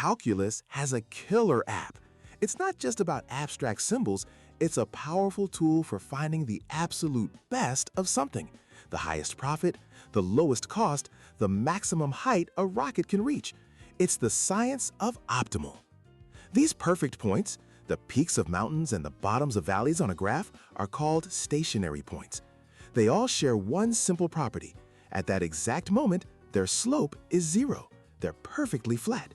Calculus has a killer app. It's not just about abstract symbols, it's a powerful tool for finding the absolute best of something. The highest profit, the lowest cost, the maximum height a rocket can reach. It's the science of optimal. These perfect points, the peaks of mountains and the bottoms of valleys on a graph, are called stationary points. They all share one simple property. At that exact moment, their slope is zero. They're perfectly flat.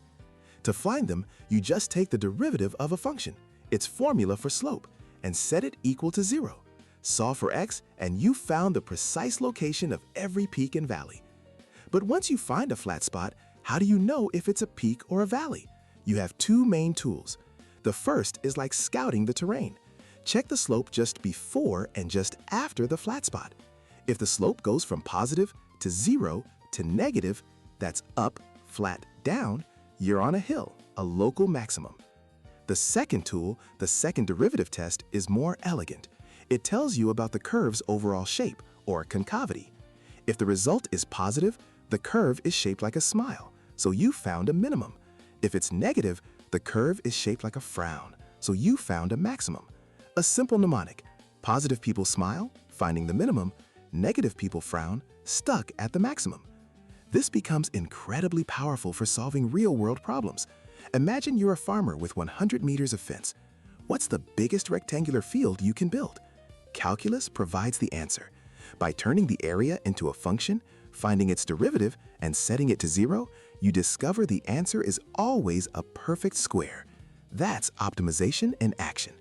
To find them, you just take the derivative of a function, its formula for slope, and set it equal to zero. Solve for x, and you found the precise location of every peak and valley. But once you find a flat spot, how do you know if it's a peak or a valley? You have two main tools. The first is like scouting the terrain. Check the slope just before and just after the flat spot. If the slope goes from positive to zero to negative, that's up, flat, down, you're on a hill, a local maximum. The second tool, the second derivative test, is more elegant. It tells you about the curve's overall shape, or concavity. If the result is positive, the curve is shaped like a smile, so you found a minimum. If it's negative, the curve is shaped like a frown, so you found a maximum. A simple mnemonic: positive people smile, finding the minimum; negative people frown, stuck at the maximum. This becomes incredibly powerful for solving real-world problems. Imagine you're a farmer with 100 meters of fence. What's the biggest rectangular field you can build? Calculus provides the answer. By turning the area into a function, finding its derivative, and setting it to zero, you discover the answer is always a perfect square. That's optimization in action.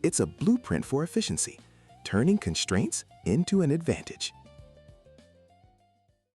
It's a blueprint for efficiency, turning constraints into an advantage.